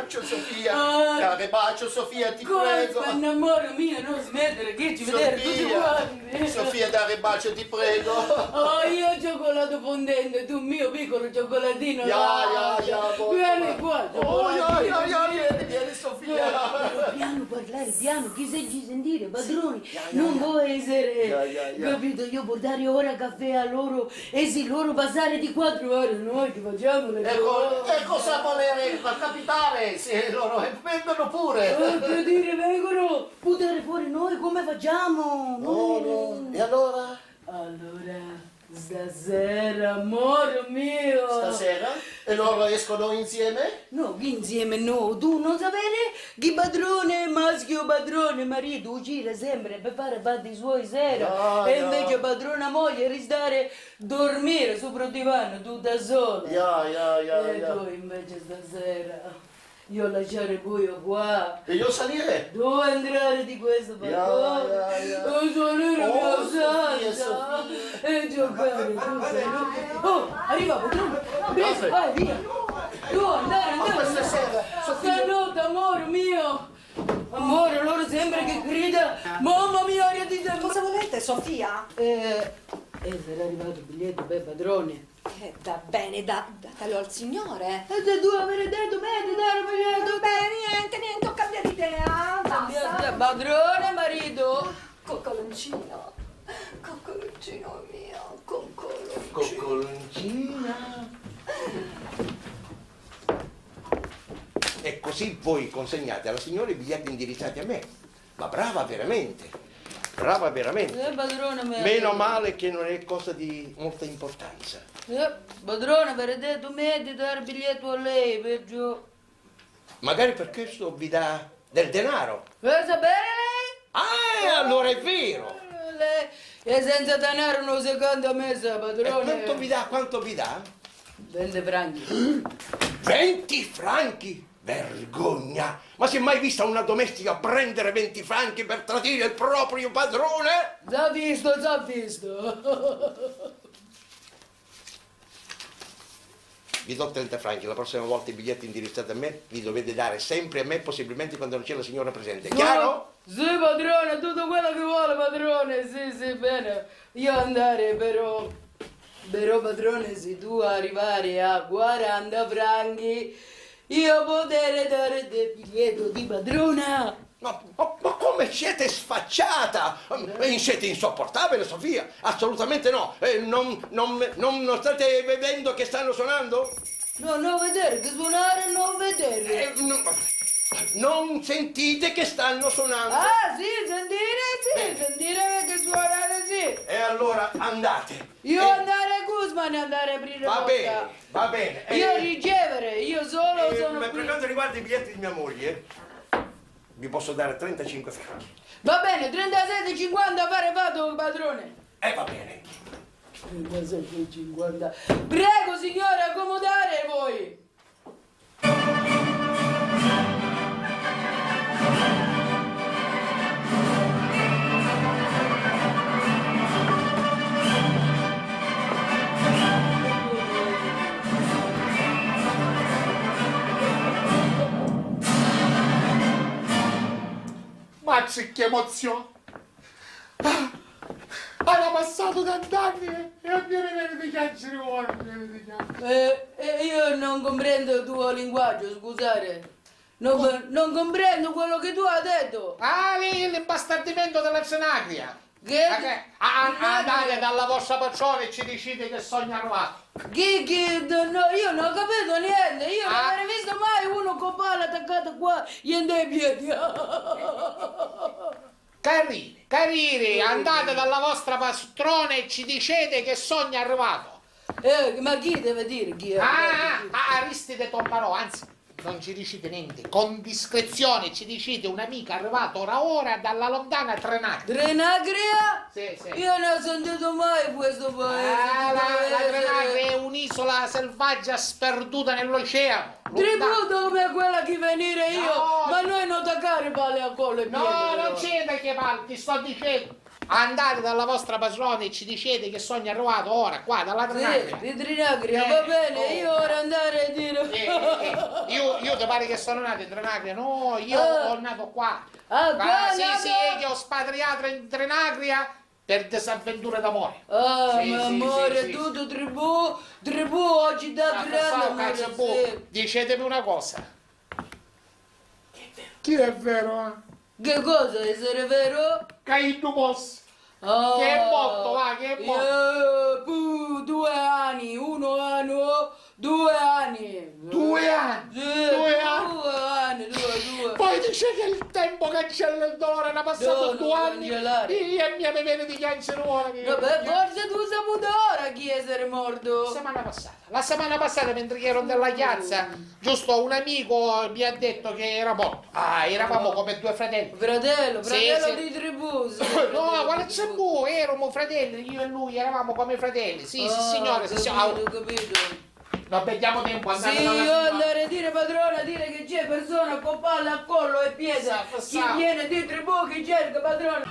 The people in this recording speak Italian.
bacio, Sofia. Dare bacio, Sofia, ti prego. Ma innamoro mio, non smettere, che ci vedere tutti quanti. Sofia, dare bacio, ti prego. Oh, io cioccolato fondente, tu mio piccolo cioccolatino. Vieni qua, Vieni, Sofia. Piano parlare, piano, chi sei di sentire, padroni, non può essere, capito, io portare ora caffè a loro e se loro passare di 4 ore, noi ti facciamo le cose. E cosa volere capitare se loro vengono pure? Per dire, vengono, buttare fuori noi, come facciamo? No. E allora? Allora, stasera, amore mio. Stasera? E loro escono insieme? No, chi insieme no, tu non sapere chi padrone, maschio padrone, marito uscire sempre per fare fatti suoi sera e invece padrona moglie restare dormire sopra il divano tutta sola. E tu invece stasera io lasciare buio qua. E io salire? Devo entrare di questo balcone, salire mia santa e giocare tu. Oh, arriva padrone, preso, vai via. Tu andare. Questa sera, Sofia. Stanotte, amore mio. Amore, loro sembra che grida. Mamma mia, aria di tempo. Cosa volete, Sofia? Sarà arrivato il biglietto per padrone. Va bene, datelo al signore. E se tu avere detto me di dare il biglietto. Beh, niente, ho cambiato idea. Basta. Padrone, marito. Coccoloncino mio, Coccoloncina. E così voi consegnate alla signora i biglietti indirizzati a me. Ma brava veramente. Brava veramente. Padrone, Meno male che non è cosa di molta importanza. Padrone, avere detto me di dare il biglietto a lei, per giù. Magari per questo vi dà del denaro. Per sapere lei? Ah, allora è vero. Lei è senza denaro non si canta a messa, E padrone. quanto vi dà? 20 franchi. 20 franchi? Vergogna! Ma si è mai vista una domestica prendere 20 franchi per tradire il proprio padrone? Già visto. Vi do 30 franchi, la prossima volta i biglietti indirizzati a me li dovete dare sempre a me, possibilmente quando non c'è la signora presente. Chiaro? Sì, padrone, tutto quello che vuole, padrone. Sì, bene. Io andare, però, padrone, se tu arrivare a 40 franchi, io potrei dare del biglietto di padrona. Ma come siete sfacciata? Siete insopportabile, Sofia? Assolutamente no. Non state vedendo che stanno suonando? No, non vedere, che suonare non vedere. Non sentite che stanno suonando? Ah, sì, sentire che suonare sì. E allora andate. Io andare a Guzman e andare a aprire Va la bene, va bene. Io ricevere, io solo sono Per qui. quanto riguarda i biglietti di mia moglie, vi posso dare 35 franchi. Va bene, 37,50 fare fatto, padrone. Va bene. 37,50. Prego, signore, accomodare voi. Mazzi, che emozione! Hanno passato tant'anni e non viene di piangere ora, Io non comprendo il tuo linguaggio, scusate. Non comprendo quello che tu hai detto. Ah, lì l'imbastardimento della Zenagria! Che? Andate dalla vostra patrona e ci dicite che sogno arrivato! No, io non ho capito niente, io non avrei visto mai uno con palla attaccata qua, niente ai piedi. Cariri, andate dalla vostra patrona e ci dicete che sogno arrivato! Ma chi deve dire chi è? Aristide Tombarò, anzi, non ci dicite niente, con discrezione ci dicite un'amica arrivata ora dalla lontana Trenagria. Trenagria? Sì. Io non ho sentito mai questo paese. La Trenagria è un'isola selvaggia sperduta nell'oceano. Tributo come quella che venire io, No. ma noi non toccare palle a collo e piedi. No, non c'è da che parli, ti sto dicendo. andate dalla vostra padrona e ci dicete che sono arrivato ora qua dalla Trinacria. Sì, di Trinacria, va bene, io ora andare a dire... Io ti pare che sono nato in Trinacria? No, io sono nato qua. qua Sì, nato? sì, che ho spatriato in Trinacria per disavventure d'amore. Ah, Sì, ma sì, amore, sì, sì. tutto tribù oggi da grande, Cazzo, amore, sì. dicetemi una cosa. Chi è vero? Che cosa, essere vero? Caino Moss. Ah, Che è morto, va, che è morto. 2 anni, 1 anno, 2 anni. 2 anni. Sì, 2 anni. 2 anni, 2. Poi dice che il tempo cancella il dolore, ne è passato No, 2 non anni. cancellare. Io e mia mi viene di cancerone. Vabbè, forse tu saputo ora chi essere morto. La settimana passata, mentre ero nella piazza, giusto un amico mi ha detto che era morto. Ah, eravamo come 2 fratelli. Fratello Sì, di sì. tribù. Sì, No, quale c'è bu? Eravamo fratelli, io e lui eravamo come fratelli. Sì, sì, signore, sì, signore. Capito. Non perdiamo tempo, andate Sì, dalla io signora. andare a dire padrona, dire che c'è persona con palla a collo e piede. Sa, Chi sa. viene di tribù, chi cerca padrona.